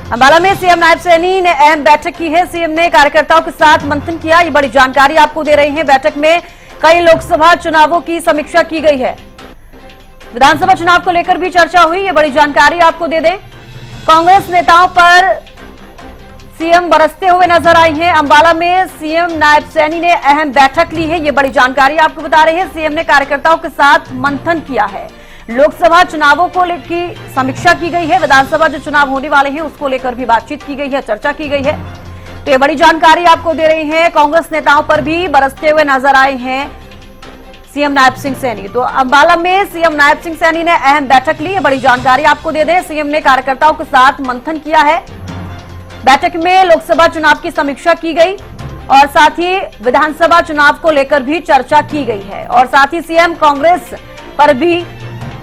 अंबाला में सीएम नायब सैनी ने अहम बैठक की है। सीएम ने कार्यकर्ताओं के साथ मंथन किया। ये बड़ी जानकारी आपको दे रही है। बैठक में कई लोकसभा चुनावों की समीक्षा की गई है। विधानसभा चुनाव को लेकर भी चर्चा हुई। ये बड़ी जानकारी आपको दे दें। कांग्रेस नेताओं पर सीएम बरसते हुए नजर आई हैं। अंबाला में सीएम नायब सैनी ने अहम बैठक ली है। ये बड़ी जानकारी आपको बता रहे हैं। सीएम ने कार्यकर्ताओं के साथ मंथन किया है। लोकसभा चुनावों को लेकर समीक्षा की गई है। विधानसभा जो चुनाव होने वाले हैं उसको लेकर भी बातचीत की गई है, चर्चा की गई है। तो ये बड़ी जानकारी आपको दे रही है। कांग्रेस नेताओं पर भी बरसते हुए नजर आए हैं सीएम नायब सिंह सैनी। तो अंबाला में सीएम नायब सिंह सैनी ने अहम बैठक ली। ये बड़ी जानकारी आपको दे दें। सीएम ने कार्यकर्ताओं के साथ मंथन किया है। बैठक में लोकसभा चुनाव की समीक्षा की गई और साथ ही विधानसभा चुनाव को लेकर भी चर्चा की गई है। और साथ ही सीएम कांग्रेस पर भी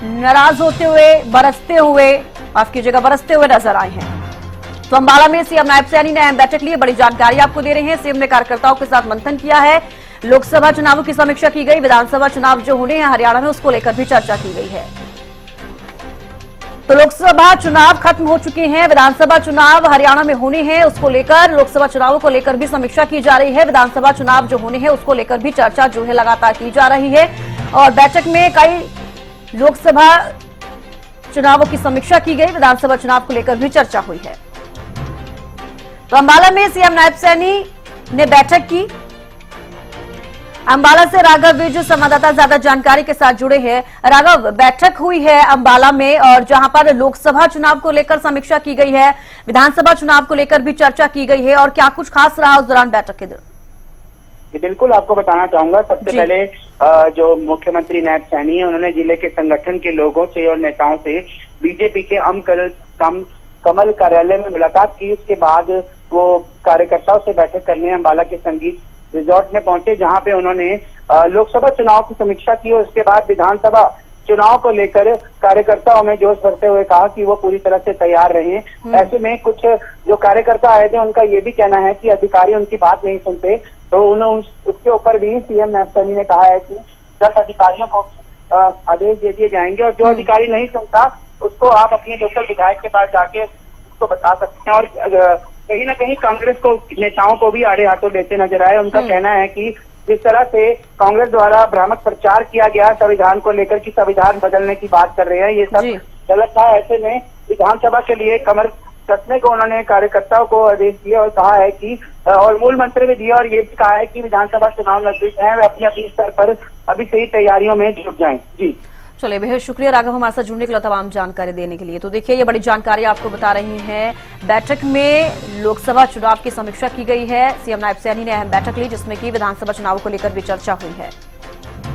नाराज होते हुए, बरसते हुए नजर आए हैं। तो अंबाला में सीएम नायब सैनी ने अहम बैठक ली। बड़ी जानकारी आपको दे रहे हैं। सीएम ने कार्यकर्ताओं के साथ मंथन किया है। लोकसभा चुनावों की समीक्षा की गई। विधानसभा चुनाव जो होने हैं हरियाणा में उसको लेकर भी चर्चा की गई है। तो लोकसभा चुनाव खत्म हो चुके हैं। विधानसभा चुनाव हरियाणा में होने हैं, उसको लेकर लोकसभा चुनावों को लेकर भी समीक्षा की जा रही है। विधानसभा चुनाव जो होने हैं उसको लेकर भी चर्चा जो है लगातार की जा रही है। और बैठक में कई लोकसभा चुनावों की समीक्षा की गई। विधानसभा चुनाव को लेकर भी चर्चा हुई है। तो अंबाला में सीएम नायब सैनी ने बैठक की। अंबाला से राघव विजू संवाददाता ज्यादा जानकारी के साथ जुड़े हैं। राघव, बैठक हुई है अंबाला में और जहां पर लोकसभा चुनाव को लेकर समीक्षा की गई है, विधानसभा चुनाव को लेकर भी चर्चा की गई है और क्या कुछ खास रहा उस दौरान बैठक के दौरान? बिल्कुल आपको बताना चाहूंगा। सबसे पहले जो मुख्यमंत्री नायब सैनी है उन्होंने जिले के संगठन के लोगों से और नेताओं से बीजेपी के कमल कार्यालय में मुलाकात की। उसके बाद वो कार्यकर्ताओं से बैठक करने अंबाला के संगीत रिजॉर्ट में पहुंचे, जहां पे उन्होंने लोकसभा चुनाव की समीक्षा की और उसके बाद विधानसभा चुनाव को लेकर कार्यकर्ताओं में जोश भरते हुए कहा कि वो पूरी तरह से तैयार रहें। ऐसे में कुछ जो कार्यकर्ता आए थे उनका ये भी कहना है कि अधिकारी उनकी बात नहीं सुनते, तो उन्होंने उसके ऊपर भी सीएम नायब सैनी ने कहा है कि 10 अधिकारियों को आदेश दे दिए जाएंगे और जो अधिकारी नहीं सुनता उसको आप अपने लोकल विधायक के पास जाके उसको बता सकते हैं। और कहीं ना कहीं कांग्रेस को नेताओं को भी आड़े हाथों लेते नजर आए। उनका कहना है कि जिस तरह से कांग्रेस द्वारा भ्रामक प्रचार किया गया संविधान को लेकर कि संविधान बदलने की बात कर रहे हैं, ये सब गलत था। ऐसे में विधानसभा के लिए कमर कसने को उन्होंने कार्यकर्ताओं को आदेश दिए और कहा है कि और मूल मंत्र भी दिया और ये भी कहा है कि विधानसभा चुनाव नजदीक है, वे अपनी अपनी स्तर पर अभी से ही तैयारियों में जुट जाएं। जी चलिए, बेहद शुक्रिया राघव हमारे साथ जुड़ने के लिए, तमाम जानकारी देने के लिए। तो देखिए, ये बड़ी जानकारी आपको बता रही हैं। बैठक में लोकसभा चुनाव की समीक्षा की गई है। सीएम नायब सैनी ने अहम बैठक ली जिसमें कि विधानसभा चुनाव को लेकर भी चर्चा हुई है।